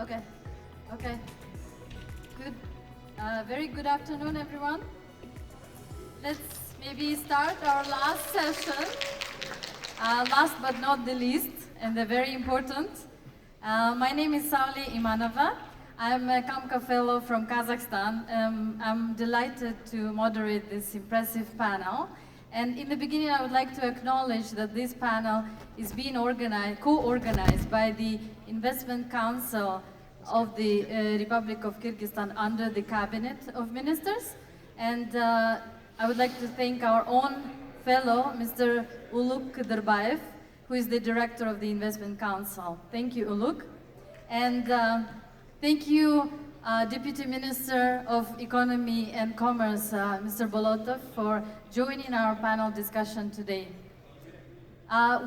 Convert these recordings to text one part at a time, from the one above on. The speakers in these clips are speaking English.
Okay, okay. Good. Very good afternoon, everyone. Let's maybe start our last session. Last but not the least, and very important. My name is Saule Imanova. I'm a CAMCA fellow from Kazakhstan. I'm delighted to moderate this impressive panel. And in the beginning, I would like to acknowledge that this panel is being co-organized by the Investment Council of the Republic of Kyrgyzstan under the Cabinet of Ministers. And I would like to thank our own fellow, Mr. Uluk Kıdırbayev, who is the director of the Investment Council. Thank you, Uluk. And thank you, Deputy Minister of Economy and Commerce, Mr. Bolotov, for joining our panel discussion today.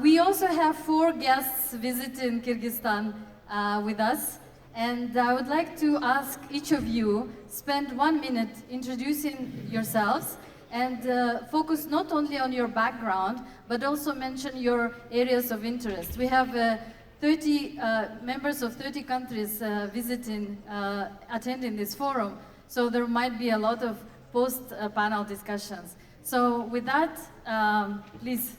We also have 4 guests visiting Kyrgyzstan with us, and I would like to ask each of you spend 1 minute introducing yourselves and focus not only on your background, but also mention your areas of interest. We have 30 members of 30 countries attending this forum, so there might be a lot of post-panel discussions. So with that, please.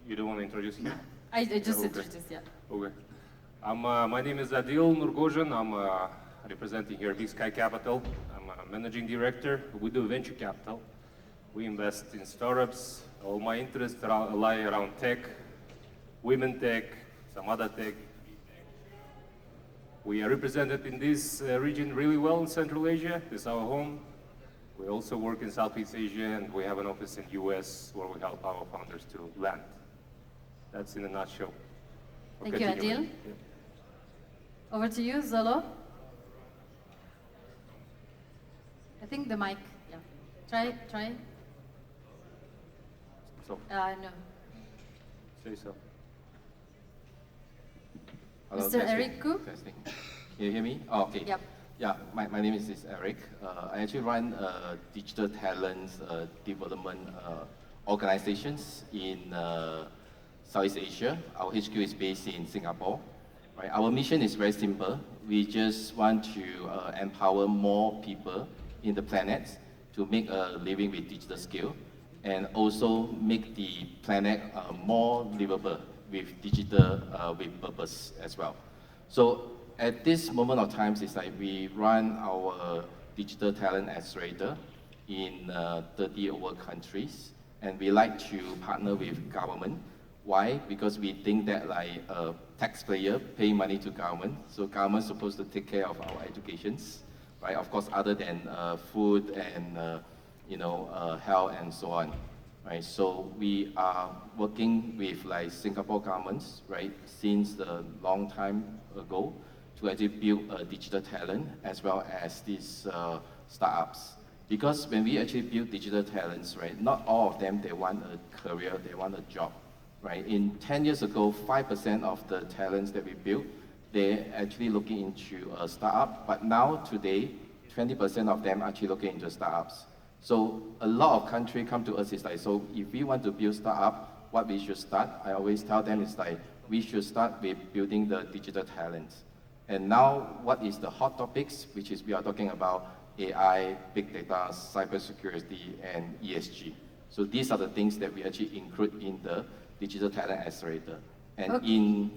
You don't want to introduce me? I just introduced, yeah. Okay. My name is Adil Nurgozhin. I'm representing here Big Sky Capital. I'm a managing director. We do venture capital. We invest in startups. All my interests lie around tech, women tech, some other tech. We are represented in this region really well in Central Asia. This is our home. We also work in Southeast Asia, and we have an office in the U.S. where we help our founders to land. That's in a nutshell. Thank you, Adil. Yeah. Over to you, Zolo. I think the mic, yeah. Try. So. No. Say so. Hello, Mr. Eric Koo? Testing. Can you hear me? Oh, okay. Yep. Yeah, my name is Eric. I actually run digital talent development organizations in Southeast Asia. Our HQ is based in Singapore. Right? Our mission is very simple. We just want to empower more people in the planet to make a living with digital skill, and also make the planet more livable with digital with purpose as well. So at this moment of time, it's like we run our digital talent accelerator in 30 over countries, and we like to partner with government. Why? Because we think that like a taxpayer pay money to government, so government's supposed to take care of our educations, right? Of course, other than food and health and so on, right? So we are working with like Singapore governments, right, since a long time ago to actually build a digital talent as well as these startups. Because when we actually build digital talents, right, not all of them, they want a career, they want a job. Right? In 10 years ago, 5% of the talents that we built, they're actually looking into a startup, but now today, 20% of them actually looking into startups. So a lot of countries come to us, is like, so if we want to build startup, what we should start, I always tell them is like, we should start with building the digital talents. And now, what is the hot topics, which is we are talking about AI, big data, cybersecurity, and ESG. So these are the things that we actually include in the Digital Talent Accelerator. And okay. in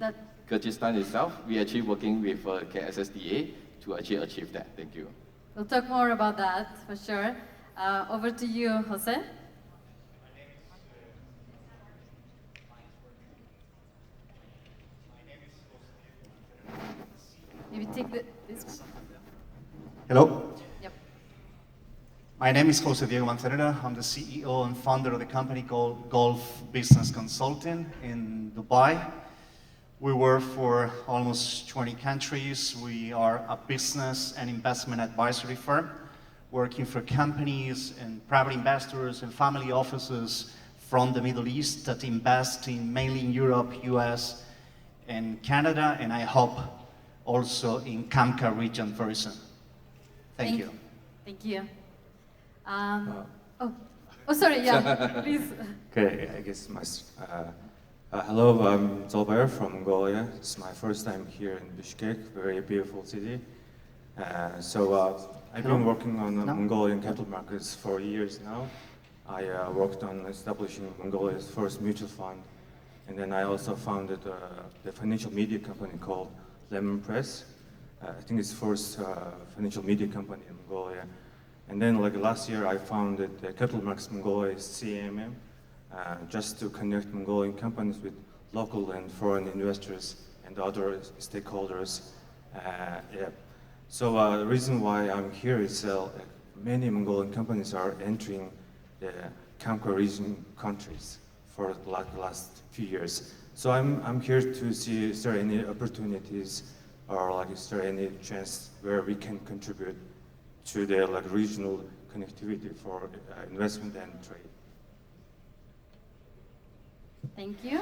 Kyrgyzstan itself, we're actually working with KSSDA to actually achieve that. Thank you. We'll talk more about that for sure. Over to you, José. Maybe take this one. Hello. Yep. My name is José Diego Manzanera. I'm the CEO and founder of the company called Gulf Business Consulting in Dubai. We work for almost 20 countries. We are a business and investment advisory firm working for companies and private investors and family offices from the Middle East that invest mainly in Europe, US, and Canada, and I hope also in CAMCA region very soon. Thank you. Thank you. Sorry, yeah, please. Okay, I guess Hello, I'm Zolbayar from Mongolia. It's my first time here in Bishkek, very beautiful city. I've been working on Mongolian capital markets for years now. I worked on establishing Mongolia's first mutual fund, and then I also founded the financial media company called Lemon Press. I think it's the first financial media company in Mongolia. And then like last year, I founded the Capital Markets Mongolia CAMM, just to connect Mongolian companies with local and foreign investors and other stakeholders. So the reason why I'm here is many Mongolian companies are entering the CAMCA region countries for the last few years. So I'm here to see is there any opportunities or like is there any chance where we can contribute to the like regional connectivity for investment and trade. Thank you.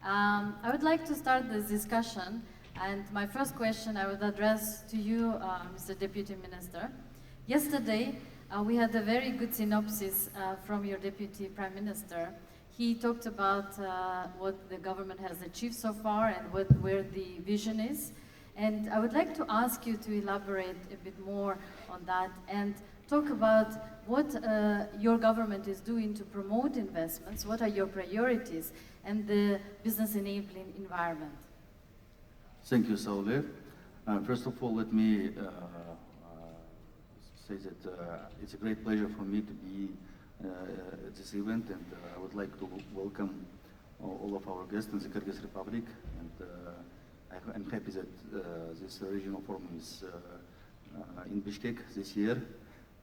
I would like to start this discussion, and my first question I would address to you, Mr. Deputy Minister. Yesterday, we had a very good synopsis from your Deputy Prime Minister. He talked about what the government has achieved so far and where the vision is. And I would like to ask you to elaborate a bit more on that and talk about what your government is doing to promote investments, what are your priorities, and the business enabling environment. Thank you, Saule. First of all, let me say that it's a great pleasure for me to be at this event, and I would like to welcome all of our guests in the Kyrgyz Republic. And I'm happy that this regional forum is in Bishkek this year.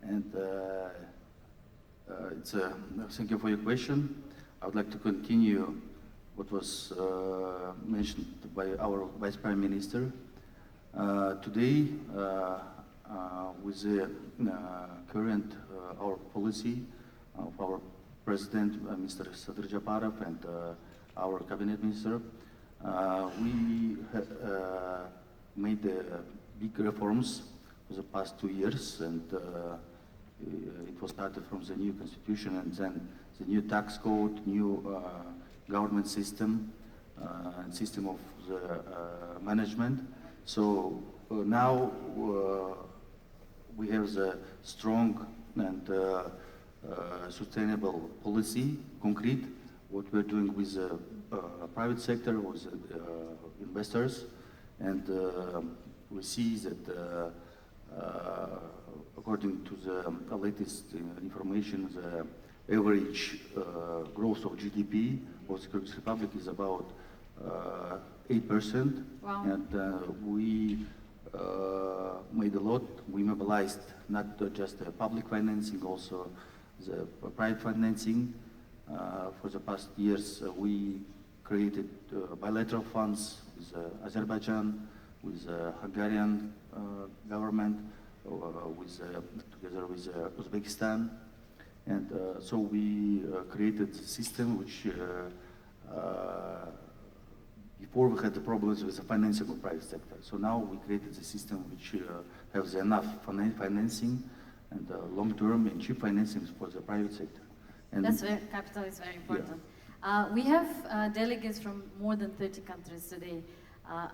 And thank you for your question. I would like to continue what was mentioned by our Vice Prime Minister. Today, with the current our policy of our President, Mr. Sadir Japarov, and our Cabinet Minister, we made big reforms for the past 2 years, and it was started from the new constitution and then the new tax code, new government system, and system of the management. So now we have the strong and sustainable policy, concrete, what we're doing with the private sector, with investors, and we see that according to the latest information, the average growth of GDP of the Kyrgyz Republic is about 8%. Wow. And we made a lot. We mobilized not just the public financing, also the private financing. For the past years, we created bilateral funds with Azerbaijan, with the Hungarian government, together with Uzbekistan. And so we created a system which, before we had the problems with the financing of private sector. So now we created a system which has enough financing and long-term and cheap financing for the private sector. And Capital is very important. Yeah. We have delegates from more than 30 countries today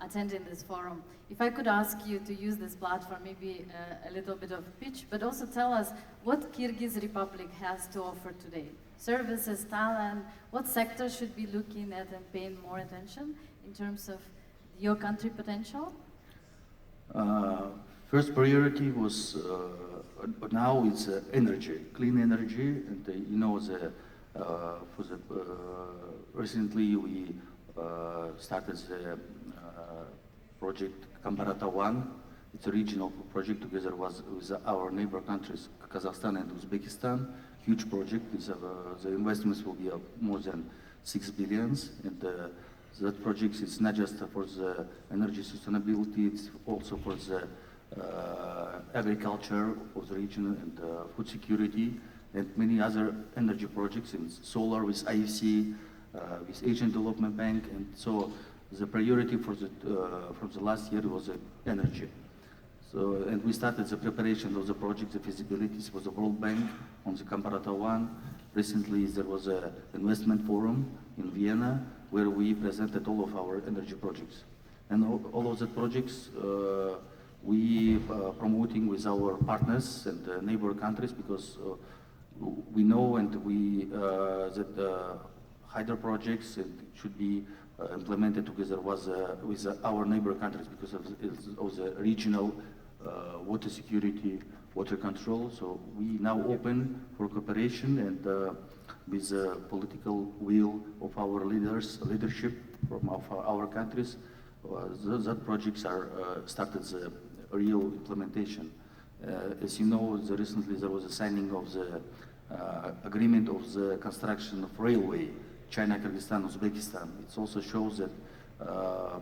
attending this forum. If I could ask you to use this platform, maybe a little bit of pitch, but also tell us what Kyrgyz Republic has to offer today. Services, talent, what sector should be looking at and paying more attention in terms of your country potential? First priority was, now it's energy, clean energy, and you know, recently we started the project Enkhbaatar 1. It's a regional project together with our neighbor countries, Kazakhstan and Uzbekistan. Huge project. The investments will be more than 6 billion. And that project is not just for the energy sustainability, it's also for the agriculture of the region and food security, and many other energy projects in solar with IFC, with Asian Development Bank. And so the priority for from the last year was energy. So, and we started the preparation of the project, the feasibilities for the World Bank on the Enkhbaatar 1. Recently there was an investment forum in Vienna where we presented all of our energy projects. And all of the projects we promoting with our partners and neighbor countries, because we know and we that hydro projects should be implemented together with our neighbor countries because of the regional water security, water control. So we now open for cooperation and with the political will of our leadership from our countries, those projects are started the real implementation. As you know, recently there was a signing of the agreement of the construction of railway, China, Kyrgyzstan, Uzbekistan. It also shows that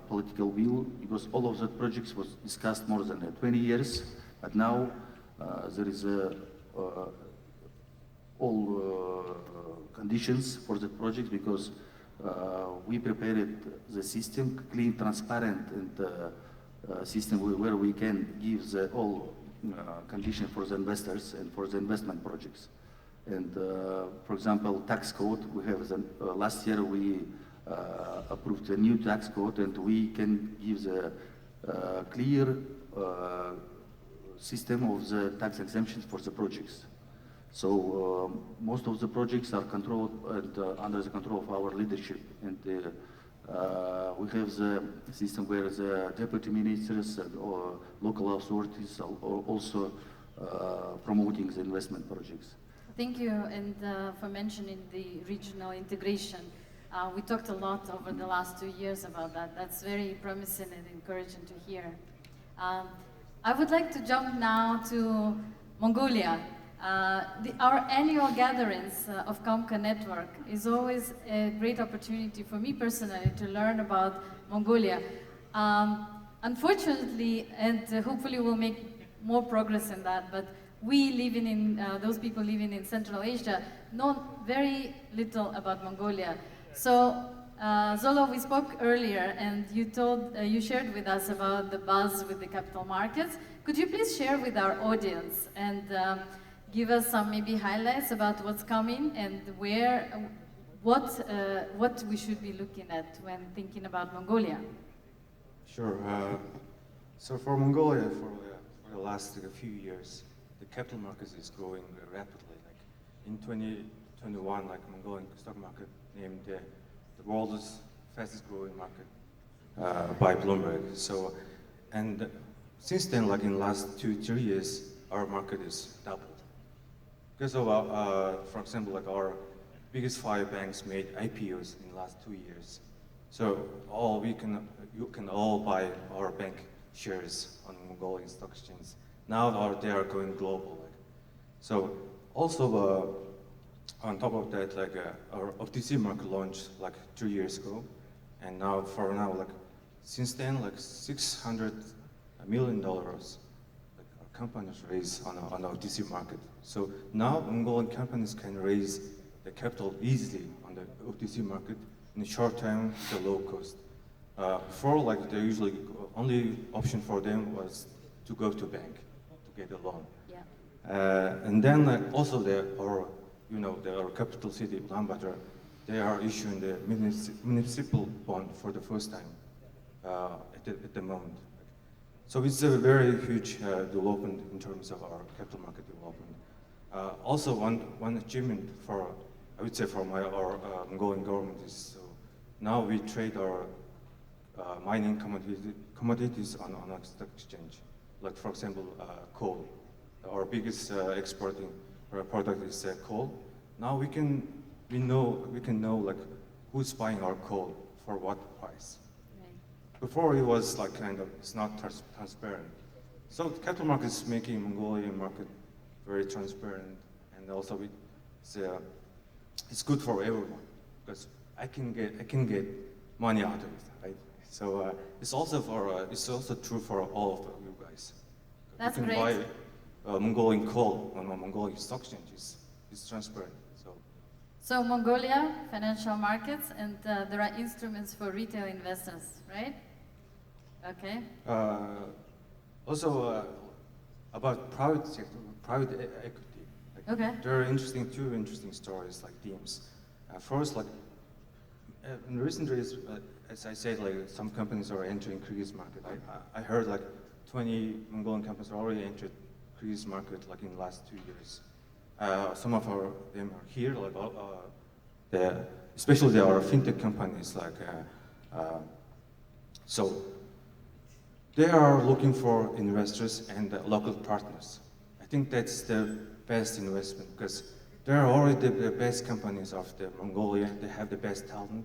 political will, because all of the projects was discussed more than 20 years, but now there is all conditions for the project, because we prepared the system, clean, transparent, and system where we can give the all condition for the investors and for the investment projects. And for example, tax code, we have last year we approved a new tax code, and we can give the clear system of the tax exemptions for the projects. So most of the projects are controlled and under the control of our leadership, and we have the system where the deputy ministers and local authorities are also promoting the investment projects. Thank you, and for mentioning the regional integration. We talked a lot over the last 2 years about that. That's very promising and encouraging to hear. I would like to jump now to Mongolia. Our annual gatherings of CAMCA network is always a great opportunity for me personally to learn about Mongolia. Unfortunately, and hopefully we'll make more progress in that, but we living in, those people living in Central Asia know very little about Mongolia. So, Zolo, we spoke earlier and you shared with us about the buzz with the capital markets. Could you please share with our audience and give us some maybe highlights about what's coming and what we should be looking at when thinking about Mongolia? Sure. So for Mongolia, for the last few years, the capital market is growing rapidly. Like in 2021, like Mongolian stock market named the world's fastest growing market by Bloomberg. So, and since then, like in the last 2-3 years, our market is doubled. Because of, for example, like our biggest 5 banks made IPOs in the last 2 years. So you can all buy our bank shares on Mongolian stock exchange. Now they are going global. Like. So also on top of that, like our OTC market launched like 2 years ago, and now like since then, like $600 million like our companies raise on the OTC market. So now Mongolian companies can raise the capital easily on the OTC market in the short term, the low cost. Before, like the usually only option for them was to go to bank to get a loan. Yeah. And then also our capital city, Ulaanbaatar, they are issuing the municipal bond for the first time at the moment. So it's a very huge development in terms of our capital market development. Also, one achievement I would say for our Mongolian government is now we trade our mining commodities on a stock exchange. Like for example, coal. Our biggest exporting product is coal. Now we can know like who's buying our coal for what price. Right. Before it was like it's not transparent. So the capital market is making Mongolian market very transparent, and also it's good for everyone because I can get money out of it, right? So it's also true for all of you guys. That's you can great. buy Mongolian coal on a Mongolian stock exchanges. It's transparent. So Mongolia, financial markets, and there are instruments for retail investors, right? Okay. Also about private sector, private equity. Like, okay. There are two interesting stories, like themes. First, like in recent years, as I said, like some companies are entering Kyrgyz market. I heard like 20 Mongolian companies are already entered Kyrgyz market like in the last 2 years. Some of them are here, like especially there are fintech companies like so they are looking for investors and local partners. I think that's the best investment because they are already the best companies of the Mongolia. They have the best talent.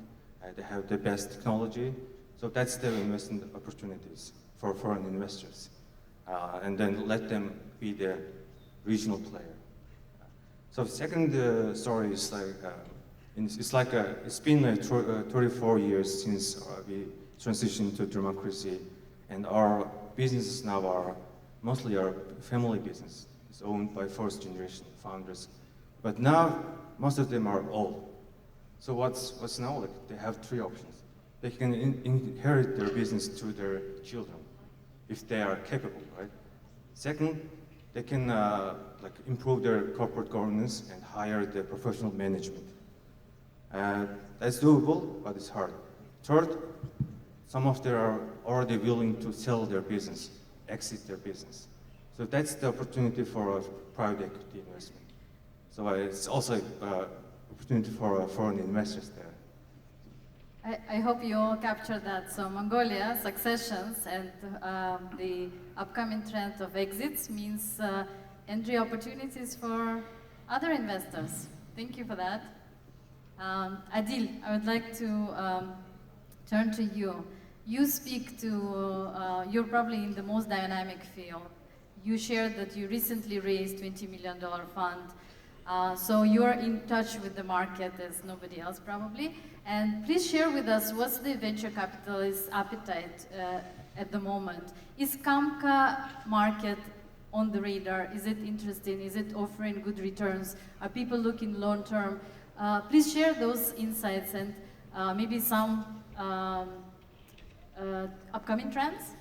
They have the best technology. So that's the investment opportunities for foreign investors. And then let them be the regional player. So the second story is like, it's been 34 years since we transitioned to democracy, and our businesses now are mostly our family business. It's owned by first generation founders. But now, most of them are old. So what's now? Like, they have three options. They can inherit their business to their children, if they are capable, right? Second, they can like improve their corporate governance and hire the professional management. That's doable, but it's hard. Third, some of them are already willing to sell their business, exit their business. So that's the opportunity for a private equity investment. So it's also an opportunity for foreign investors there. I hope you all captured that. So Mongolia, successions and the upcoming trend of exits means entry opportunities for other investors. Thank you for that. Adil, I would like to turn to you. You speak to, you're probably in the most dynamic field. You shared that you recently raised $20 million fund. So you're in touch with the market as nobody else probably. And please share with us what's the venture capitalist appetite at the moment. Is CAMCA market on the radar? Is it interesting? Is it offering good returns? Are people looking long term? Please share those insights and maybe some upcoming trends?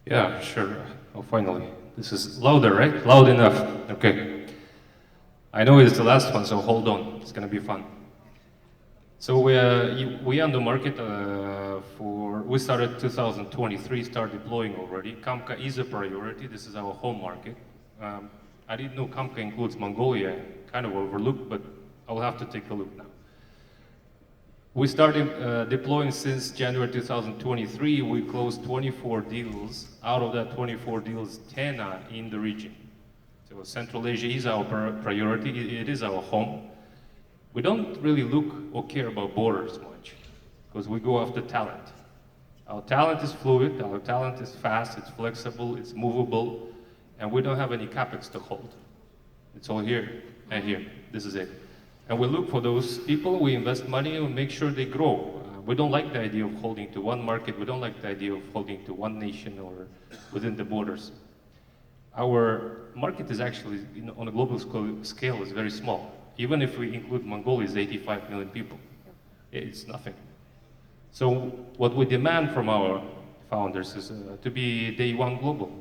Yeah, sure. Oh, finally. This is louder, right? Loud enough. Okay. I know it's the last one, so hold on. It's going to be fun. So we are on the market we started 2023, start deploying already. CAMCA is a priority. This is our home market. I didn't know CAMCA includes Mongolia. Kind of overlooked, but I'll have to take a look now. We started deploying since January 2023. We closed 24 deals. Out of that 24 deals, 10 are in the region. So Central Asia is our priority. It is our home. We don't really look or care about borders much because we go after talent. Our talent is fluid, our talent is fast, it's flexible, it's movable, and we don't have any capex to hold. It's all here and here. This is it. And we look for those people, we invest money and make sure they grow. We don't like the idea of holding to one market. We don't like the idea of holding to one nation or within the borders. Our market is actually, on a global scale, is very small. Even if we include Mongolia, it's 85 million people. It's nothing. So what we demand from our founders is to be day one global.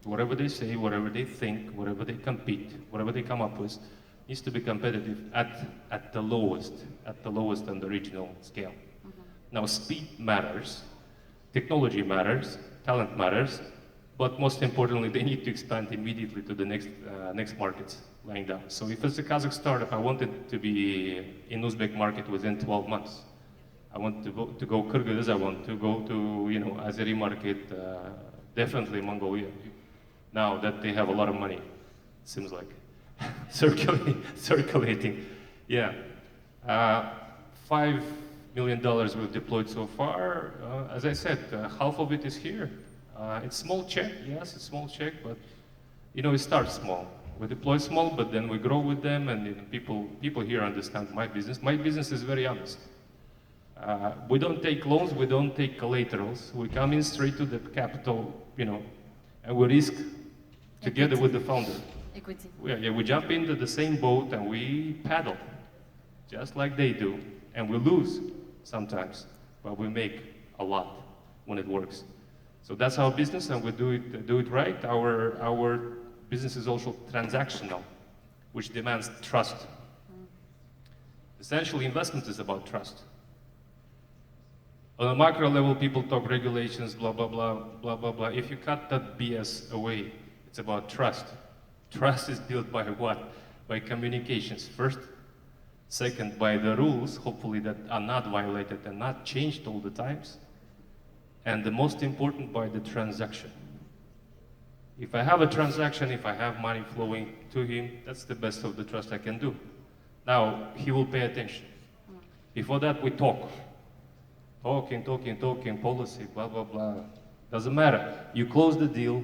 Whatever they say, whatever they think, whatever they compete, whatever they come up with, needs to be competitive at the lowest on the regional scale. Now, speed matters, technology matters, talent matters, but most importantly, they need to expand immediately to the next markets lying down. So if it's a Kazakh startup, I want it to be in Uzbek market within 12 months. I want to go Kyrgyz, I want to go to Azeri market, definitely Mongolia. Now that they have a lot of money, seems like. circulating. Yeah. $5 million we've deployed so far. As I said, half of it is here. It's small check, yes, it's small check, but it starts small. We deploy small, but then we grow with them, and people here understand my business. My business is very honest. We don't take loans, we don't take collaterals. We come in straight to the capital, and we risk together with the founder. Equity. We jump into the same boat and we paddle, just like they do. And we lose sometimes, but we make a lot when it works. So that's our business, and we do it right. Our business is also transactional, which demands trust. Essentially, investment is about trust. On a macro level, people talk regulations, blah, blah, blah, blah, blah, blah. If you cut that BS away, it's about trust. Trust is built by what? By communications first. Second, by the rules, hopefully that are not violated and not changed all the times. And the most important, by the transaction. If I have a transaction, if I have money flowing to him, that's the best of the trust I can do. Now, he will pay attention. Before that, we talk. Talking, policy, blah, blah, blah. Doesn't matter. You close the deal,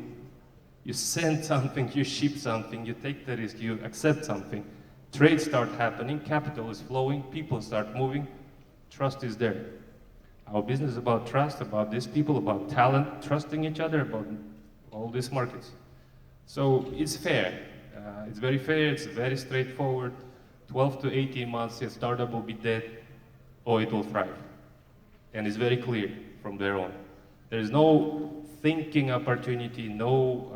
you send something, you ship something, you take the risk, you accept something. Trade starts happening, capital is flowing, people start moving, trust is there. Our business is about trust, about these people, about talent, trusting each other, about all these markets. So it's fair. It's very fair, it's very straightforward. 12 to 18 months, a startup will be dead, or it will thrive. And it's very clear from there on. There is no thinking opportunity, no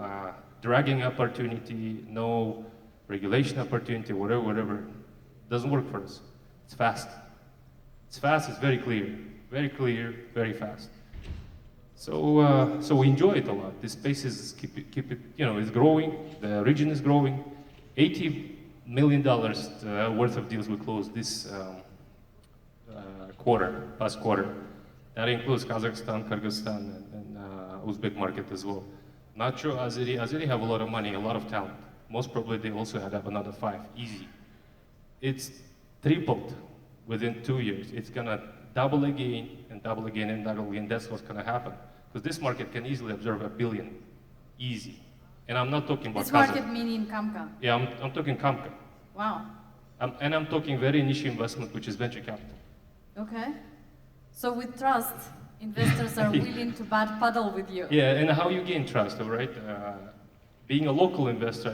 dragging opportunity, no regulation opportunity, whatever. It doesn't work for us. It's fast. It's fast, it's very clear, very fast. So we enjoy it a lot. This space is keep it, it's growing. The region is growing. $80 million worth of deals we closed this past quarter. That includes Kazakhstan, Kyrgyzstan, and Uzbek market as well. Not sure Azeri have a lot of money, a lot of talent. Most probably they also have another 5, easy. It's tripled within 2 years. It's gonna double again, and double again, and double again. That's what's gonna happen. Because this market can easily absorb $1 billion, easy. And I'm not talking about This market meaning CAMCA? Yeah, I'm talking CAMCA. Wow. And I'm talking very niche investment, which is venture capital. Okay. So with trust, investors are willing to paddle with you. Yeah, and how you gain trust, all right? Being a local investor,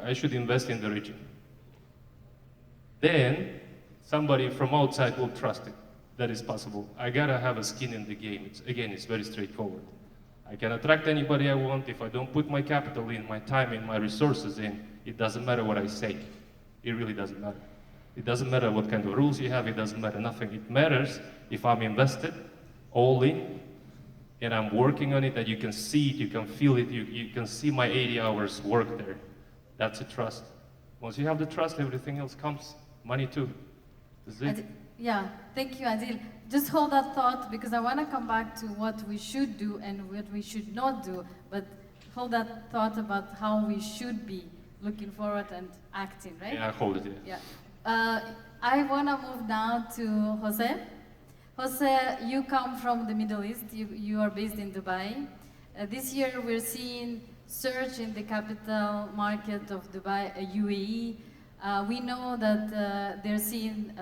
I should invest in the region. Then somebody from outside will trust it. That is possible. I gotta have a skin in the game. It's very straightforward. I can attract anybody I want. If I don't put my capital in, my time in, my resources in, it doesn't matter what I say. It really doesn't matter. It doesn't matter what kind of rules you have. It doesn't matter nothing. It matters if I'm invested, all in, and I'm working on it, that you can see it, you can feel it, you can see my 80 hours work there. That's a trust. Once you have the trust, everything else comes. Money too. That's it. Yeah, thank you, Adil. Just hold that thought, because I want to come back to what we should do and what we should not do, but hold that thought about how we should be looking forward and acting, right? Yeah, hold it. Yeah. I want to move now to José. José, you come from the Middle East. You are based in Dubai. This year we're seeing surge in the capital market of Dubai, U.A.E. We know that they're seeing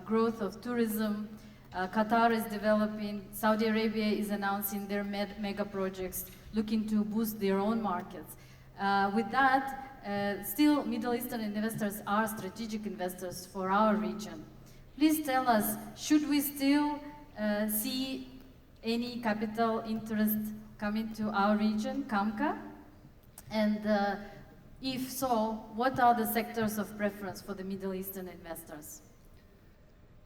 growth of tourism. Qatar is developing. Saudi Arabia is announcing their mega projects, looking to boost their own markets. With that, still Middle Eastern investors are strategic investors for our region. Please tell us, should we still see any capital interest coming to our region, CAMCA? And if so, what are the sectors of preference for the Middle Eastern investors?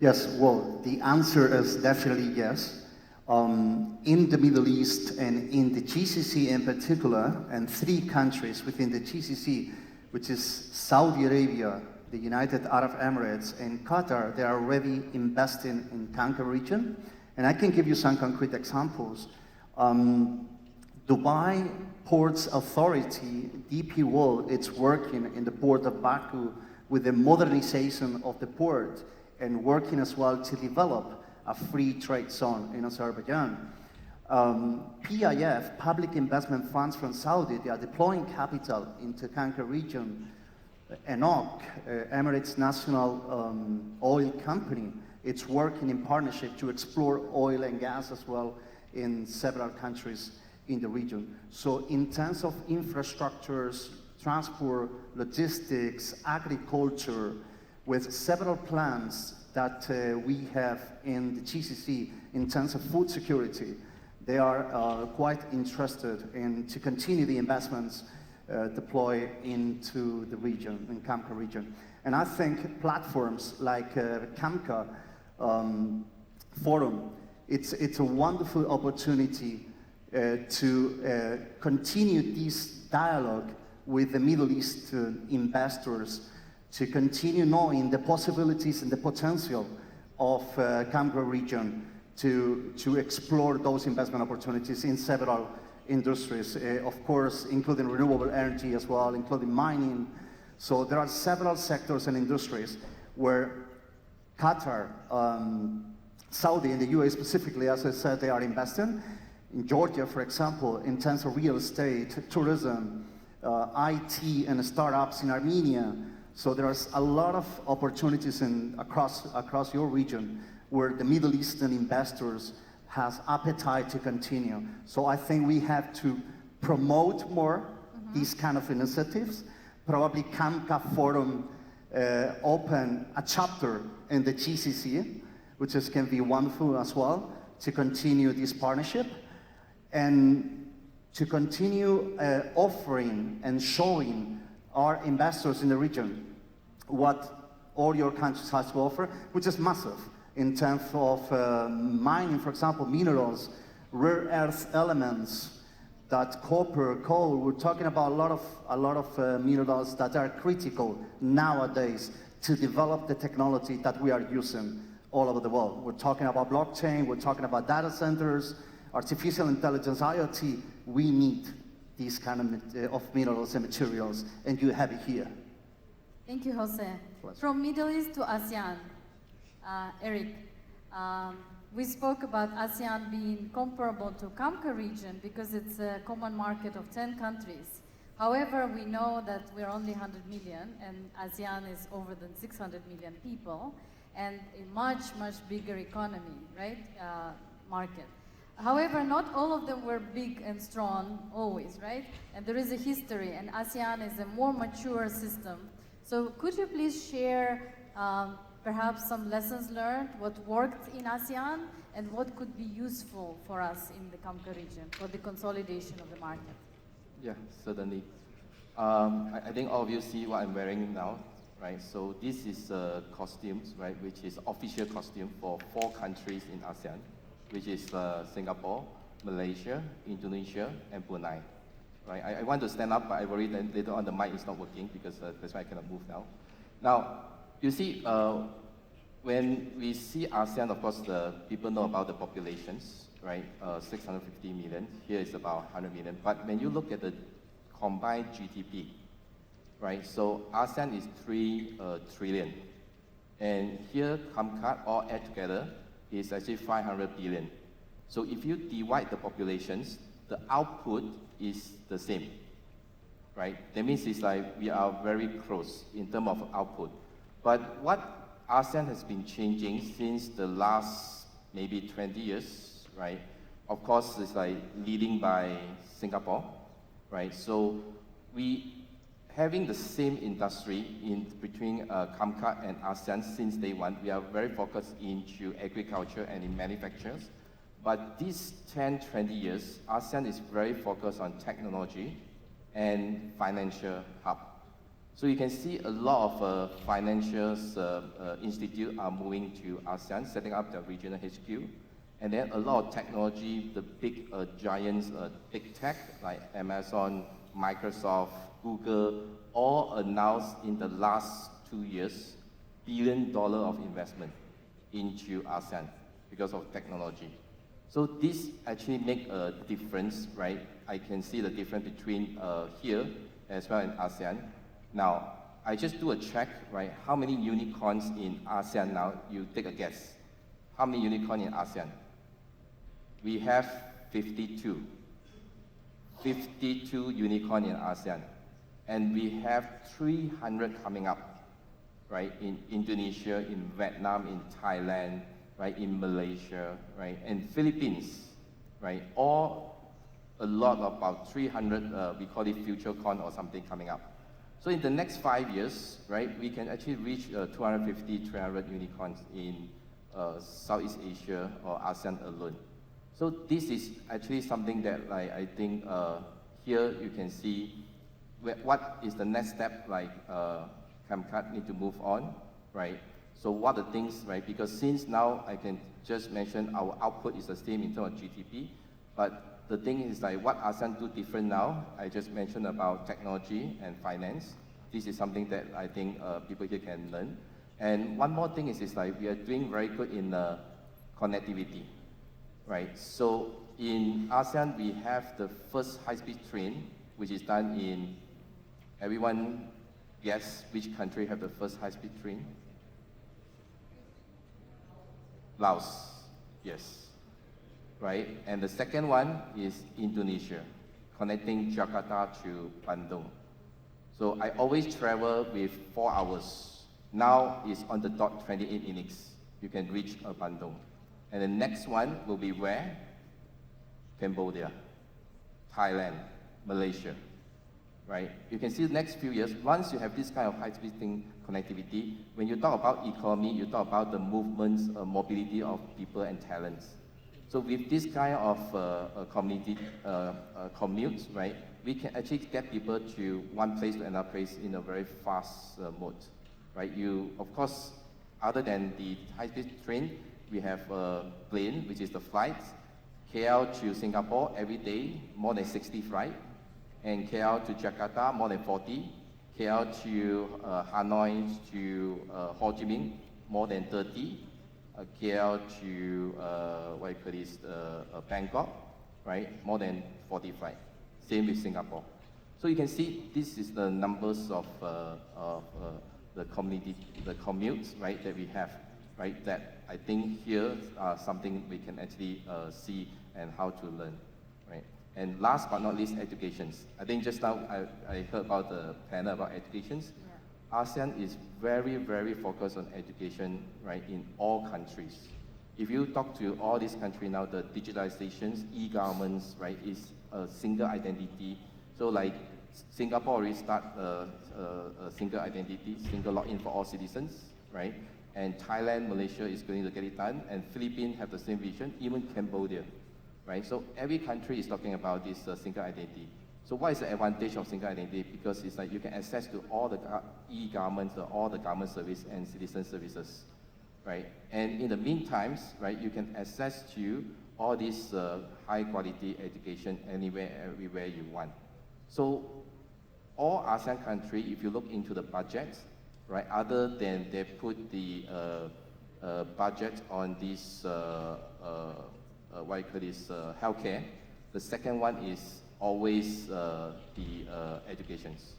Yes, well, the answer is definitely yes. In the Middle East and in the GCC in particular, and 3 countries within the GCC, which is Saudi Arabia, the United Arab Emirates, and Qatar, they are already investing in CAMCA region. And I can give you some concrete examples. Dubai Ports Authority, DP World, it's working in the port of Baku with the modernization of the port and working as well to develop a free trade zone in Azerbaijan. PIF, Public Investment Funds from Saudi, they are deploying capital into CAMCA region. ENOC, Emirates National Oil Company, it's working in partnership to explore oil and gas as well in several countries in the region. So in terms of infrastructures, transport, logistics, agriculture, with several plans that we have in the GCC in terms of food security, they are quite interested in to continue the investments deploy into the region, in CAMCA region. And I think platforms like CAMCA Forum It's a wonderful opportunity to continue this dialogue with the Middle East investors, to continue knowing the possibilities and the potential of CAMCA region to explore those investment opportunities in several industries, of course, including renewable energy as well, including mining. So there are several sectors and industries where Qatar, Saudi and the U.A.E. specifically, as I said, they are investing. In Georgia, for example, in terms of real estate, tourism, IT and startups in Armenia. So there's a lot of opportunities across your region where the Middle Eastern investors has appetite to continue. So I think we have to promote more these kind of initiatives. Probably CAMCA Forum open a chapter in the GCC, which can be wonderful as well, to continue this partnership and to continue offering and showing our investors in the region what all your countries has to offer, which is massive in terms of mining, for example, minerals, rare earth elements, that copper, coal. We're talking about a lot of minerals that are critical nowadays to develop the technology that we are using all over the world. We're talking about blockchain, we're talking about data centers, artificial intelligence, IoT. We need these kind of minerals and materials, and you have it here. Thank you, Jose. Pleasure. From Middle East to ASEAN, Eric, we spoke about ASEAN being comparable to CAMCA region because it's a common market of 10 countries. However, we know that we're only 100 million and ASEAN is over than 600 million people and a much, much bigger economy, right, market. However, not all of them were big and strong always, right? And there is a history, and ASEAN is a more mature system. So could you please share perhaps some lessons learned, what worked in ASEAN, and what could be useful for us in the CAMCA region for the consolidation of the market? Yeah, certainly. I think all of you see what I'm wearing now, right? So this is costumes, right, which is official costume for 4 countries in ASEAN, which is Singapore, Malaysia, Indonesia, and Brunei. Right? I want to stand up, but I worry that later on the mic is not working because that's why I cannot move now. Now, you see, when we see ASEAN, of course, the people know about the populations, right? 650 million. Here is about 100 million. But when you look at the combined GDP, right? So ASEAN is 3 trillion. And here, CAMCA, all add together, is actually 500 billion. So if you divide the populations, the output is the same, right? That means it's like we are very close in terms of output. But what ASEAN has been changing since the last maybe 20 years, right? Of course, it's like leading by Singapore, right? So we having the same industry in between CAMCA and ASEAN since day one. We are very focused into agriculture and in manufacturers. But these 10, 20 years, ASEAN is very focused on technology and financial hub. So you can see a lot of financial institutes are moving to ASEAN, setting up their regional HQ. And then a lot of technology, the big giants, big tech like Amazon, Microsoft, Google, all announced in the last 2 years, $1 billion of investment into ASEAN because of technology. So this actually make a difference, right? I can see the difference between here as well in ASEAN. Now, I just do a check, right? How many unicorns in ASEAN now? You take a guess. How many unicorns in ASEAN? We have 52. 52 unicorns in ASEAN. And we have 300 coming up, right? In Indonesia, in Vietnam, in Thailand, right? In Malaysia, right? And Philippines, right? All a lot of about 300, we call it FutureCon or something coming up. So in the next 5 years, right, we can actually reach 250, 300 unicorns in Southeast Asia or ASEAN alone. So this is actually something that I think here you can see what is the next step, like CAMCA need to move on, right? So what are the things, right? Because since now I can just mentioned our output is the same in terms of GDP, but the thing is like what ASEAN do different now, I just mentioned about technology and finance. This is something that I think people here can learn. And one more thing is like we are doing very good in connectivity, right? So in ASEAN, we have the first high-speed train, which is done in, everyone guess which country have the first high-speed train? Laos, yes, right? And the second one is Indonesia, connecting Jakarta to Bandung. So I always travel with 4 hours. Now it's on the dot 28 minutes. You can reach Bandung. And the next one will be where? Cambodia, Thailand, Malaysia, right? You can see the next few years, once you have this kind of high-speed connectivity, when you talk about economy, you talk about the movements, mobility of people and talents. So with this kind of community commutes, right, we can actually get people to one place to another place in a very fast mode, right? You, of course, other than the high-speed train, we have a plane, which is the flights, KL to Singapore every day, more than 60 flights, and KL to Jakarta, more than 40, KL to Hanoi to Ho Chi Minh, more than 30, KL to what you call this, Bangkok, right, more than 40 flights. Same with Singapore. So you can see this is the numbers of the community, the commutes, right, that we have, right, that I think here are something we can actually see and how to learn, right? And last but not least, educations. I think just now I heard about the panel about educations. Yeah. ASEAN is very, very focused on education, right, in all countries. If you talk to all these countries now, the digitalizations, e-governments, right, is a single identity. So like Singapore already start a single identity, single login for all citizens, right? And Thailand, Malaysia is going to get it done, and Philippines have the same vision, even Cambodia, right? So every country is talking about this single identity. So what is the advantage of single identity? Because it's like you can access to all the e-governments, all the government service and citizen services, right? And in the meantime, right, you can access to all this high quality education anywhere, everywhere you want. So all ASEAN countries, if you look into the budgets, right, other than they put the budget on this, what you call this, healthcare, the second one is always the educations.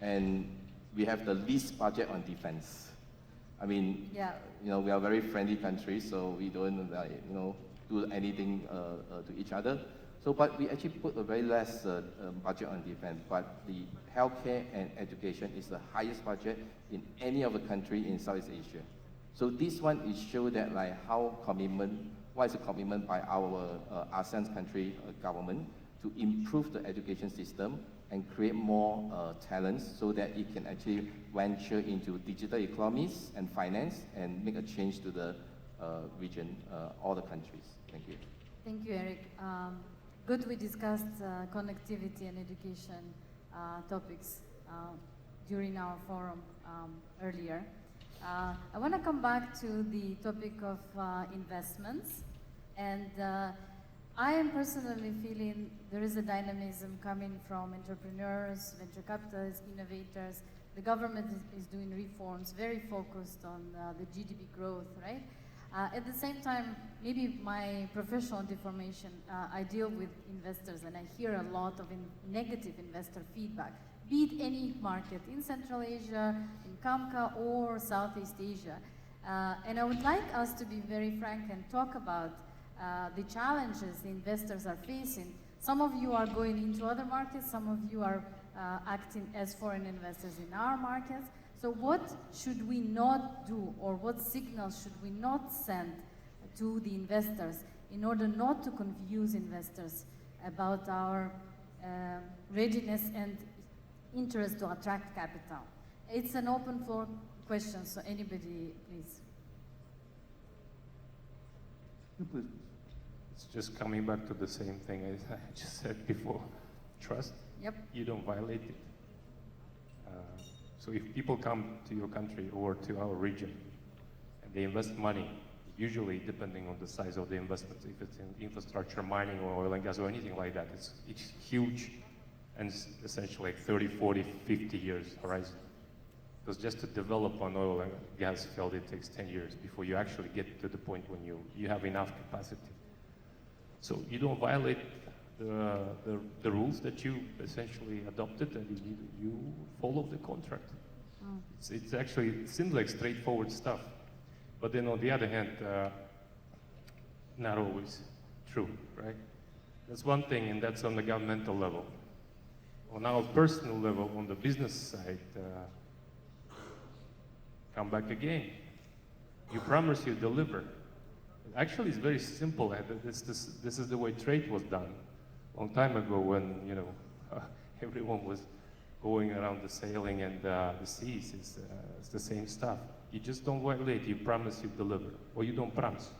And we have the least budget on defense. I mean, yeah, you know, we are a very friendly country, so we don't, you know, do anything to each other. So, but we actually put a very less budget on defense, but the healthcare and education is the highest budget in any of the country in Southeast Asia. So this one is show that like how commitment, what is a commitment by our ASEAN country government to improve the education system and create more talents so that it can actually venture into digital economies and finance and make a change to the region, all the countries. Thank you. Thank you, Eric. Good, we discussed connectivity and education topics during our forum earlier. I want to come back to the topic of investments, and I am personally feeling there is a dynamism coming from entrepreneurs, venture capitalists, innovators. The government is doing reforms, very focused on the GDP growth, right? At the same time, maybe my professional deformation, I deal with investors and I hear a lot of negative investor feedback, be it any market in Central Asia, in CAMCA or Southeast Asia. And I would like us to be very frank and talk about the challenges the investors are facing. Some of you are going into other markets, some of you are acting as foreign investors in our markets. So what should we not do, or what signals should we not send to the investors in order not to confuse investors about our readiness and interest to attract capital? It's an open floor question, so anybody, please. It's just coming back to the same thing as I just said before. Trust. Yep. You don't violate it. So if people come to your country or to our region and they invest money, usually depending on the size of the investment. If it's in infrastructure, mining, or oil and gas, or anything like that, it's huge, and it's essentially like 30, 40, 50 years horizon. Because just to develop an oil and gas field, it takes 10 years before you actually get to the point when you have enough capacity. So you don't violate the rules that you essentially adopted, and you follow the contract. It's actually, it seems like straightforward stuff. But then on the other hand, not always true, right? That's one thing, and that's on the governmental level. On our personal level, on the business side, come back again. You promise, you deliver. Actually, it's very simple. This is the way trade was done a long time ago, when everyone was going around the sailing and the seas. It's the same stuff. You just don't violate. You promise, you deliver, or you don't promise.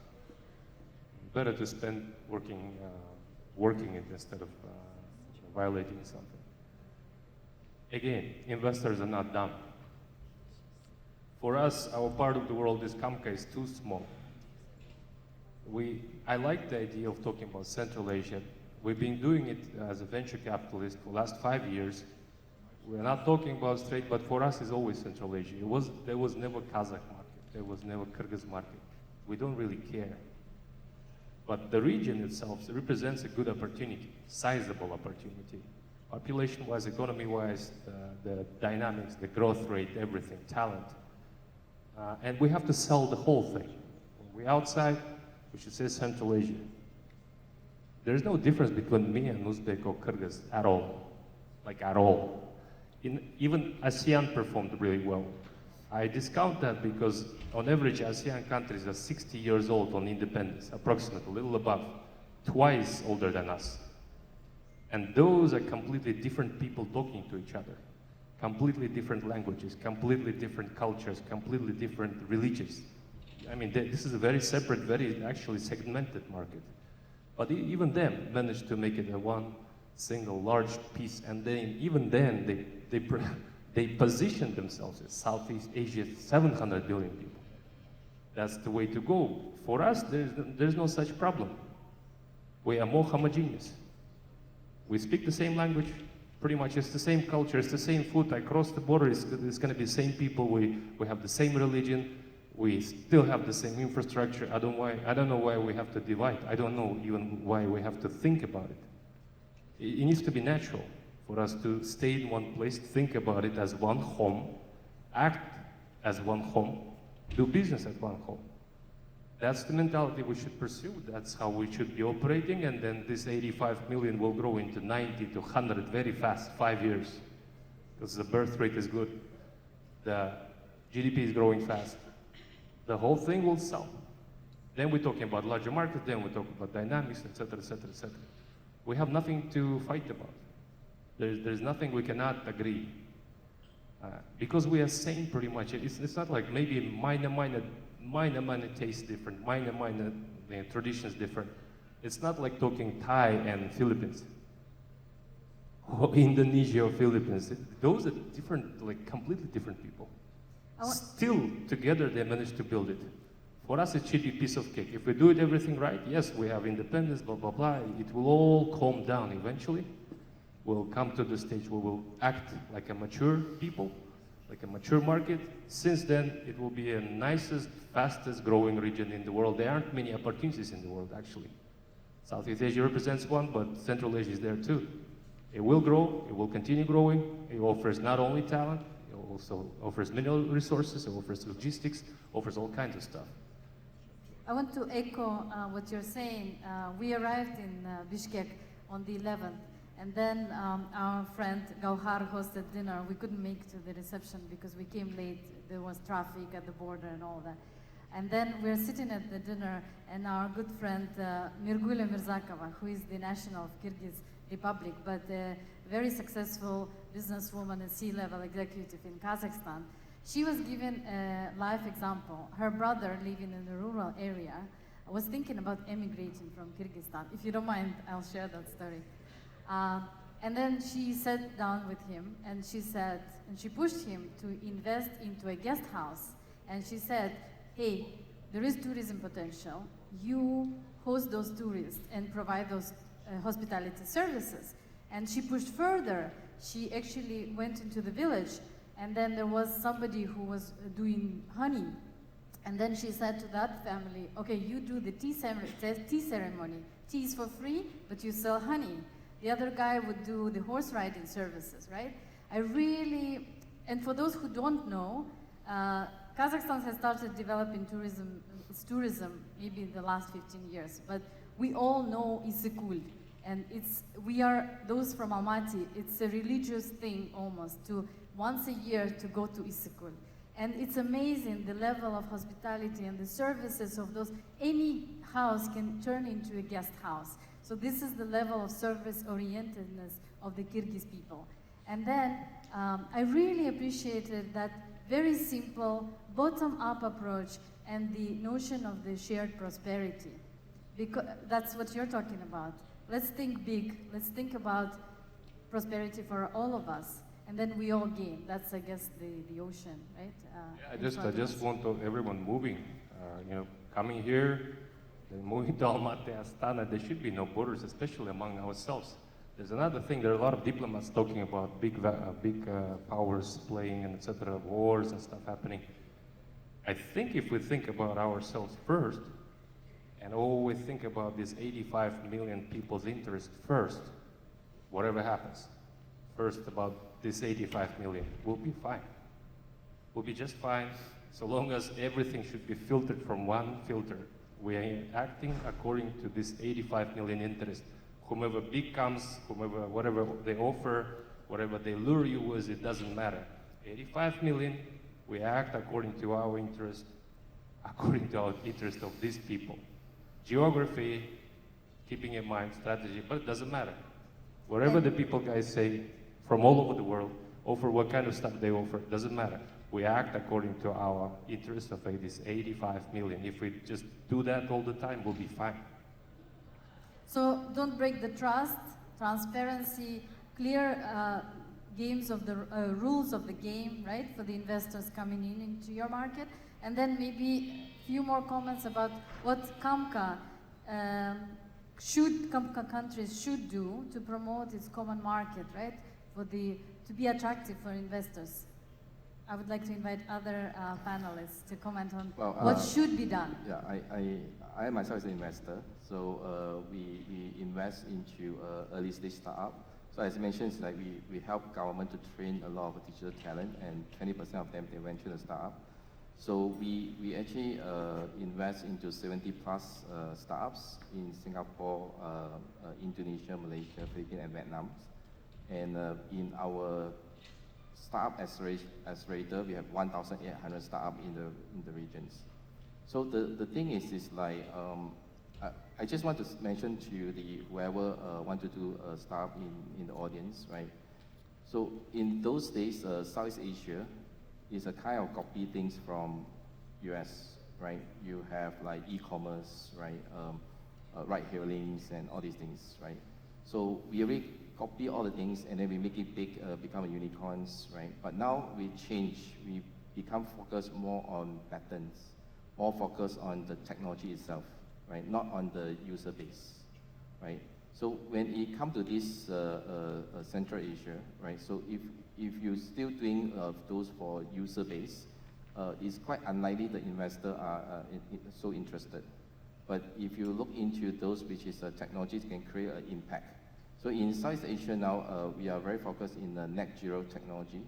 Better to spend working it instead of violating something. Again, investors are not dumb. For us, our part of the world is CAMCA is too small. I like the idea of talking about Central Asia. We've been doing it as a venture capitalist for the last 5 years. We're not talking about straight, but for us it's always Central Asia. There was never Kazakh market. There was never Kyrgyz market. We don't really care. But the region itself represents a good opportunity, sizable opportunity. Population-wise, economy-wise, the dynamics, the growth rate, everything, talent. And we have to sell the whole thing. When we're outside, we should say Central Asia. There's no difference between me and Uzbek or Kyrgyz at all, like at all. Even ASEAN performed really well. I discount that because on average ASEAN countries are 60 years old on independence, approximately, a little above, twice older than us. And those are completely different people talking to each other. Completely different languages, completely different cultures, completely different religions. I mean, this is a very separate, very actually segmented market. But even them managed to make it a one single large piece, and then even then they position themselves as Southeast Asia's 700 billion people. That's the way to go. For us, there's no such problem. We are more homogeneous. We speak the same language, pretty much it's the same culture, it's the same food. I cross the border, it's going to be the same people, we have the same religion, we still have the same infrastructure. I don't know why we have to divide. I don't know even why we have to think about it. It needs to be natural for us to stay in one place, think about it as one home, act as one home, do business as one home. That's the mentality we should pursue. That's how we should be operating, and then this 85 million will grow into 90 to 100 very fast, 5 years, because the birth rate is good. The GDP is growing fast. The whole thing will sell. Then we're talking about larger markets, then we talk about dynamics, etc., etc., etc. We have nothing to fight about. There's nothing we cannot agree. Because we are same pretty much. It's not like maybe minor tastes different, minor traditions different. It's not like talking Thai and Philippines, or Indonesia or Philippines. Those are different, like completely different people. Still, together they managed to build it. For us, it should be a piece of cake. If we do it everything right, yes, we have independence, blah, blah, blah. It will all calm down eventually. We'll come to the stage where we'll act like a mature people, like a mature market. Since then, it will be a nicest, fastest growing region in the world. There aren't many opportunities in the world, actually. Southeast Asia represents one, but Central Asia is there too. It will grow, it will continue growing. It offers not only talent, it also offers mineral resources, it offers logistics, offers all kinds of stuff. I want to echo what you're saying. We arrived in Bishkek on the 11th, and then our friend Gauhar hosted dinner. We couldn't make to the reception because we came late. There was traffic at the border and all that. And then we're sitting at the dinner, and our good friend Mirgula Mirzakova, who is the national of Kyrgyz Republic, but a very successful businesswoman and C-level executive in Kazakhstan, she was given a life example. Her brother, living in a rural area, was thinking about emigrating from Kyrgyzstan. If you don't mind, I'll share that story. And then she sat down with him, and she said, and she pushed him to invest into a guest house. And she said, hey, there is tourism potential, you host those tourists and provide those hospitality services. And she pushed further. She actually went into the village, and then there was somebody who was doing honey. And then she said to that family, okay, you do the tea ceremony. Tea is for free, but you sell honey. The other guy would do the horse riding services, right? And for those who don't know, Kazakhstan has started developing tourism maybe in the last 15 years, but we all know Isikul, and we are those from Almaty. It's a religious thing almost to once a year to go to Isikul, and it's amazing the level of hospitality and the services of those. Any house can turn into a guest house. So this is the level of service-orientedness of the Kyrgyz people. And then I really appreciated that very simple bottom-up approach and the notion of the shared prosperity. Because that's what you're talking about. Let's think big. Let's think about prosperity for all of us. And then we all gain. That's, I guess, the ocean, right? I just want everyone moving. Coming here, then moving to Almaty, Astana. There should be no borders, especially among ourselves. There's another thing. There are a lot of diplomats talking about big powers playing and etc. Wars and stuff happening. I think if we think about ourselves first, and always think about this 85 million people's interest first, whatever happens, first about this 85 million, we'll be fine. We'll be just fine, so long as everything should be filtered from one filter. We are acting according to this 85 million interest. Whomever big comes, whatever they offer, whatever they lure you with, it doesn't matter. 85 million, we act according to our interest, of these people. Geography, keeping in mind strategy, but it doesn't matter. Whatever the people guys say from all over the world, offer what kind of stuff they offer, it doesn't matter. We act according to our interest of this 85 million. If we just do that all the time, we'll be fine. So don't break the trust, transparency, clear games of the rules of the game, right, for the investors coming into your market. And then maybe a few more comments about what CAMCA countries should do to promote its common market, right, to be attractive for investors. I would like to invite other panelists to comment on what should be done. Yeah, I myself is an investor, so we invest into early stage startup. So as mentioned, it's like we help government to train a lot of digital talent, and 20% of them they went to the startup. So we actually invest into 70 plus startups in Singapore, Indonesia, Malaysia, Philippines, and Vietnam. And in our startup accelerator, we have 1,800 startups in the regions. So the thing is like I just want to mention to whoever want to do a startup in the audience, right? So in those days, Southeast Asia is a kind of copy things from US, right? You have like e-commerce, right? Ride-hailings and all these things, right? So we already copy all the things and then we make it big, become unicorns, right? But now we change, we become focused more on patterns, more focused on the technology itself, right? Not on the user base, right? So when it comes to this Central Asia, right? So if you're still doing those for user base, it's quite unlikely the investor are so interested. But if you look into those which is technology can create an impact. So in Southeast Asia now, we are very focused in net zero technology.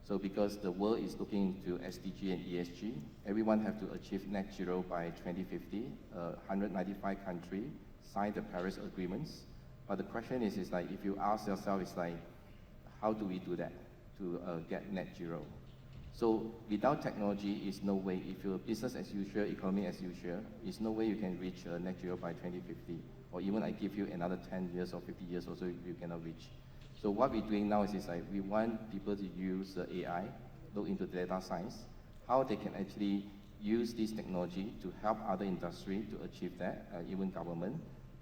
So because the world is looking into SDG and ESG, everyone have to achieve net zero by 2050. 195 countries signed the Paris agreements. But the question is like, if you ask yourself, it's like, how do we do that to get net zero? So without technology, is no way. If you're business as usual, economy as usual, is no way you can reach net zero by 2050. Or even I give you another 10 years or 50 years also, you cannot reach. So what we're doing now is like, we want people to use AI, look into data science, how they can actually use this technology to help other industry to achieve that, even government.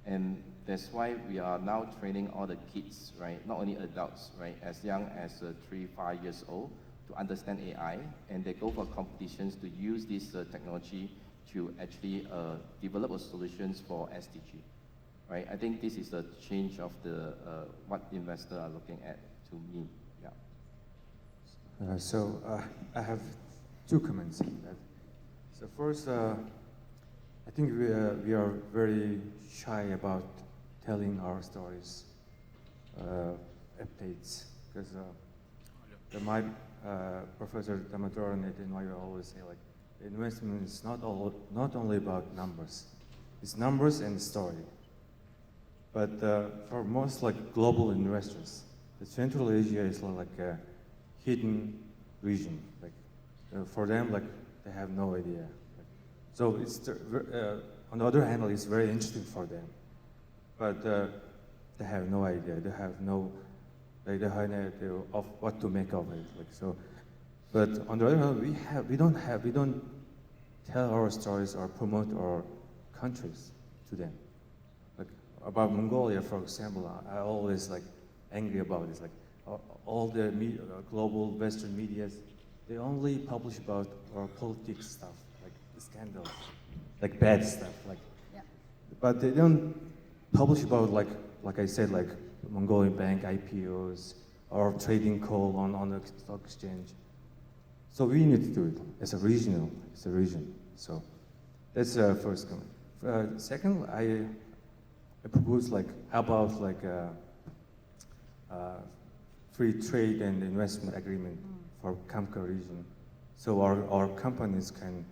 And that's why we are now training all the kids, right? Not only adults, right? As young as 3, 5 years old to understand AI, and they go for competitions to use this technology to actually develop solutions for SDG, right? I think this is a change of the what investors are looking at to me. Yeah. I have two comments on that. So first, I think we are very shy about telling our stories, updates, because my Professor Damatoran at NYU always say, like, investment is not only about numbers. It's numbers and story. But for most global investors, the Central Asia is like a hidden region. For them, they have no idea. So it's on the other hand, it's very interesting for them, but they have no idea. They have no idea of what to make of it. But on the other hand, we don't tell our stories or promote our countries to them. About Mongolia, for example, I always angry about this. All the global Western medias, they only publish about our politics stuff, the scandals, bad stuff, Yeah. But they don't publish about like I said, Mongolian bank IPOs or trading coal on the stock exchange. So we need to do it as a region. So that's the first comment. Second, I propose how about free trade and investment agreement for CAMCA region, so our companies can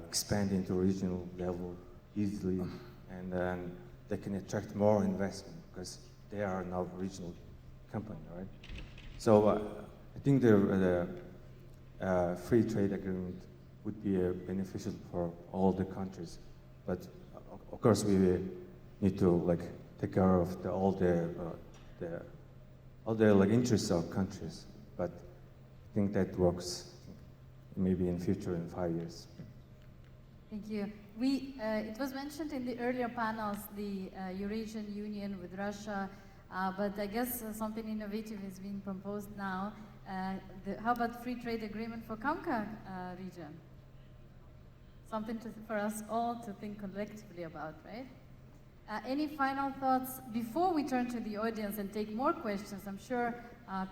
expand into regional level easily, and then they can attract more investment because they are now a regional company, right? So I think the free trade agreement would be beneficial for all the countries, but of course we need to take care of all the interests of countries. But I think that works maybe in future in 5 years. Thank you. It was mentioned in the earlier panels, the Eurasian Union with Russia, but I guess something innovative is being proposed now. How about free trade agreement for CAMCA region? Something for us all to think collectively about, right? Any final thoughts before we turn to the audience and take more questions? I'm sure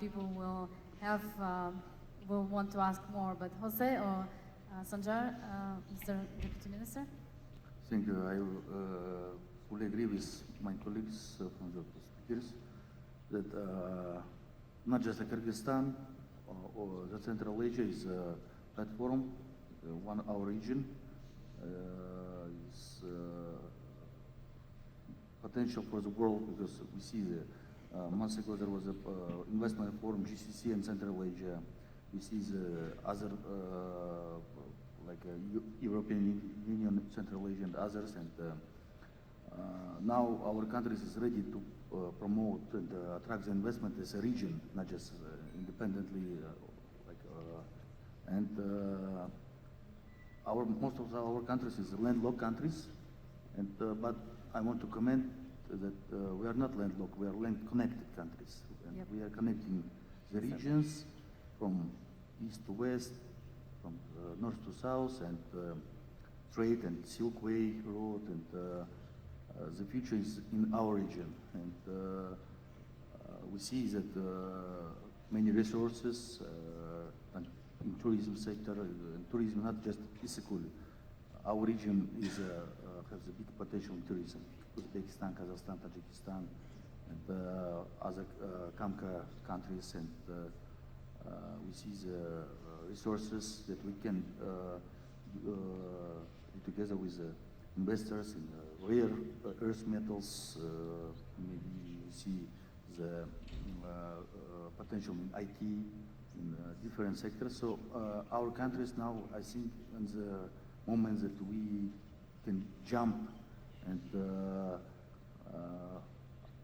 people will want to ask more, but José or Sanzhar, Mr. Deputy Minister? Thank you. I fully agree with my colleagues from the speakers that not just Kyrgyzstan or the Central Asia is a platform, our region is potential for the world, because we see months ago there was a investment forum, GCC and Central Asia. We see the other European Union, Central Asia and others, and now our country is ready to promote and attract the investment as a region, not just independently. Most of our countries is landlocked countries, and but I want to comment that we are not landlocked, we are land-connected countries. And Yep. we are connecting the regions from east to west, from north to south, and trade and Silk Way road, and the future is in our region. And we see that many resources in tourism sector, tourism not just physical. Our region is has a big potential in tourism. Uzbekistan, Kazakhstan, Tajikistan, and other CAMCA countries, and we see the resources that we can together with investors in rare earth metals. Maybe we see the potential in IT, in different sectors. So our countries now, I think, in the moment that we can jump, and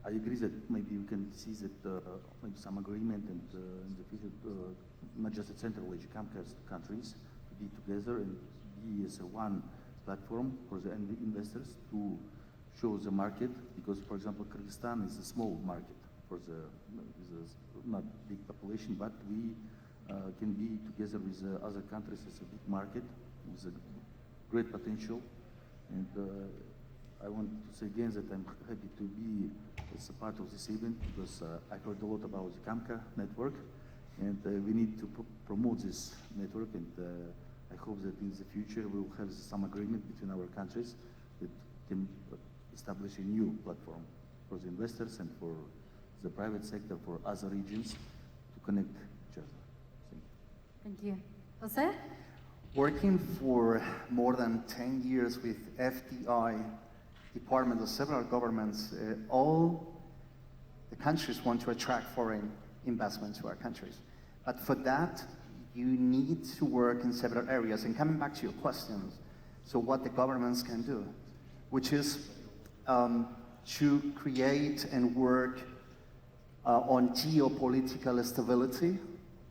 I agree that maybe we can see that maybe some agreement, and in the future, not just the Central Asia countries, to be together and be as one platform for the investors to show the market, because, for example, Kyrgyzstan is a small market for the not big population, but we can be together with other countries as a big market with great potential. And I want to say again that I'm happy to be as a part of this event because I heard a lot about the CAMCA network, and we need to promote this network. And I hope that in the future we will have some agreement between our countries that can establish a new platform for the investors and for the private sector, for other regions to connect each other. Thank you. Thank you. José? Working for more than 10 years with FDI department of several governments, all the countries want to attract foreign investment to our countries. But for that, you need to work in several areas. And coming back to your questions, so what the governments can do, which is to create and work on geopolitical stability,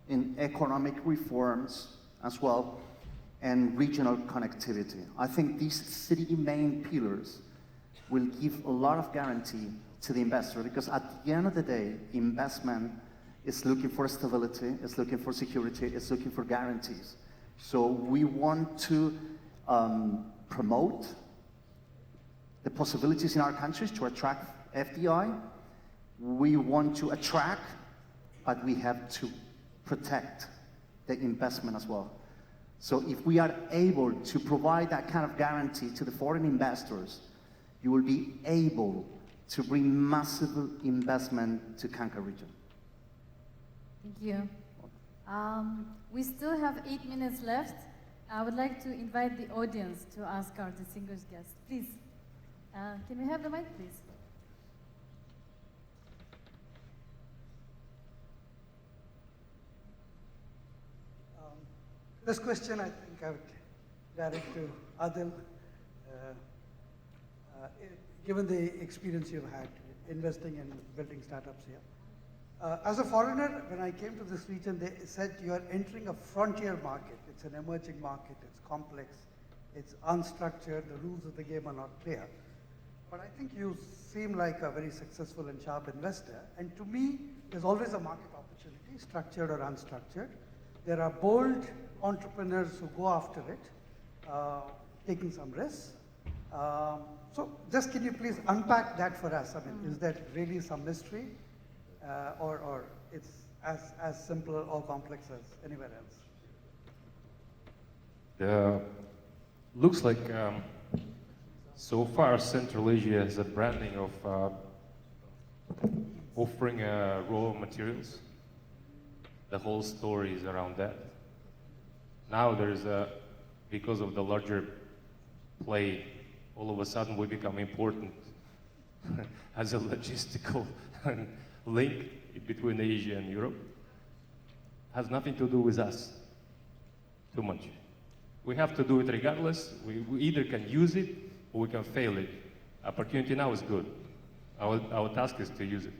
in economic reforms as well, and regional connectivity. I think these three main pillars will give a lot of guarantee to the investor, because at the end of the day, investment is looking for stability, it's looking for security, it's looking for guarantees. So we want to promote the possibilities in our countries to attract FDI. We want to attract, but we have to protect the investment as well. So if we are able to provide that kind of guarantee to the foreign investors, you will be able to bring massive investment to CAMCA region. Thank you. We still have 8 minutes left. I would like to invite the audience to ask our distinguished guests. Please, can we have the mic, please? This question, I think I would direct to Adil. Given the experience you've had investing and building startups here, as a foreigner, when I came to this region, they said you are entering a frontier market. It's an emerging market. It's complex. It's unstructured. The rules of the game are not clear. But I think you seem like a very successful and sharp investor. And to me, there's always a market opportunity, structured or unstructured. There are bold entrepreneurs who go after it, taking some risks. So just can you please unpack that for us? I mean, is that really some mystery, or it's as simple or complex as anywhere else? Looks like so far Central Asia has a branding of offering raw materials. The whole story is around that. Now there's because of the larger play, all of a sudden we become important as a logistical link between Asia and Europe. Has nothing to do with us too much. We have to do it regardless. We either can use it or we can fail it. Opportunity now is good. Our task is to use it.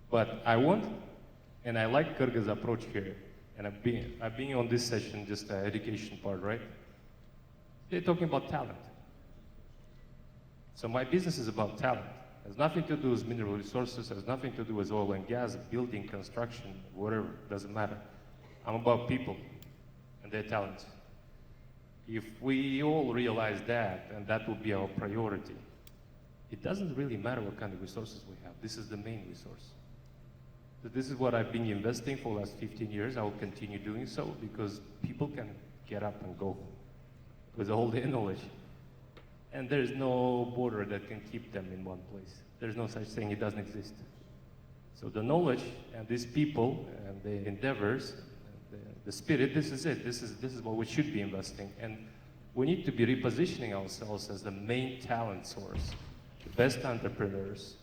But I want, and I like Kyrgyz approach here, and I've been on this session, just the education part, right? They're talking about talent. So my business is about talent. It has nothing to do with mineral resources, has nothing to do with oil and gas, building, construction, whatever, doesn't matter. I'm about people and their talents. If we all realize that, and that will be our priority, it doesn't really matter what kind of resources we have. This is the main resource. So this is what I've been investing for the last 15 years. I will continue doing so because people can get up and go with all their knowledge. And there's no border that can keep them in one place. There's no such thing, it doesn't exist. So the knowledge and these people and the endeavors, the spirit, this is it. This is what we should be investing. And we need to be repositioning ourselves as the main talent source. The best entrepreneurs,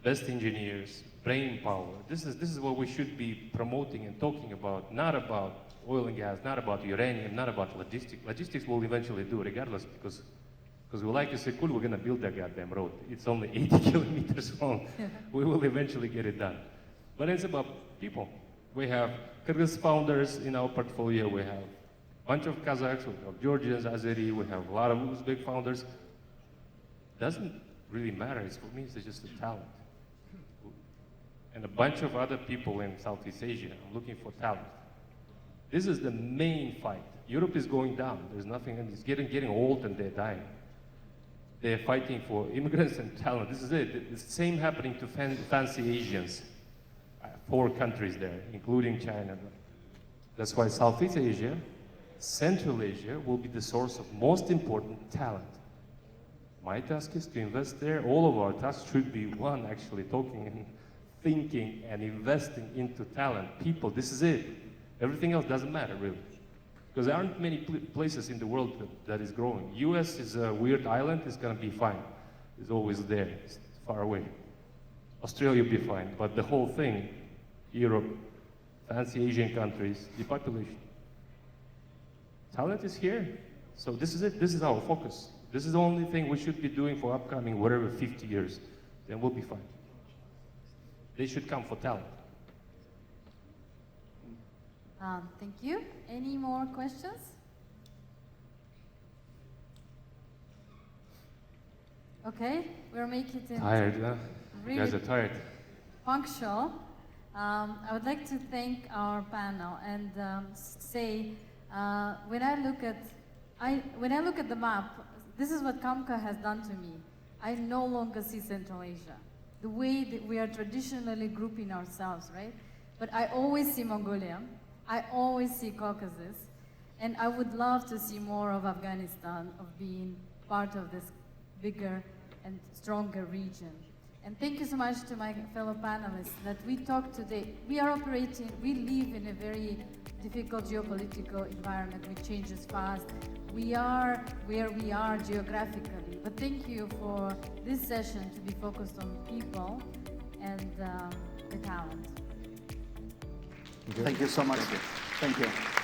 best engineers, brain power. This is what we should be promoting and talking about, not about oil and gas, not about uranium, not about logistics. Logistics we'll eventually do regardless because we like to say, cool, we're going to build that goddamn road. It's only 80 kilometers long. We will eventually get it done. But it's about people. We have Kyrgyz founders in our portfolio. We have a bunch of Kazakhs, we have Georgians, Azeri, we have a lot of Uzbek founders. Doesn't really matter. For me, it's just a talent. And a bunch of other people in Southeast Asia. I'm looking for talent. This is the main fight. Europe is going down. There's nothing, and it's getting old and they're dying. They're fighting for immigrants and talent. This is it. It's the same happening to fancy Asians. 4 countries there, including China. That's why Southeast Asia, Central Asia will be the source of most important talent. My task is to invest there. All of our tasks should be one, actually talking and thinking and investing into talent. People, this is it. Everything else doesn't matter, really. Because there aren't many places in the world that is growing. US is a weird island, it's gonna be fine. It's always there, it's far away. Australia will be fine, but the whole thing, Europe, fancy Asian countries, depopulation. Talent is here, so this is it, this is our focus. This is the only thing we should be doing for upcoming, whatever, 50 years. Then we'll be fine. They should come for talent. Thank you. Any more questions? Okay, we're making it Tired, huh? really You guys are tired. punctual. I would like to thank our panel and say, when I look at the map, this is what CAMCA has done to me. I no longer see Central Asia, the way that we are traditionally grouping ourselves, right? But I always see Mongolia, I always see Caucasus, and I would love to see more of Afghanistan, of being part of this bigger and stronger region. And thank you so much to my fellow panelists that we talked today. We live in a very difficult geopolitical environment which changes fast. We are where we are geographically, but thank you for this session to be focused on people and the talent. Thank you so much. Thank you.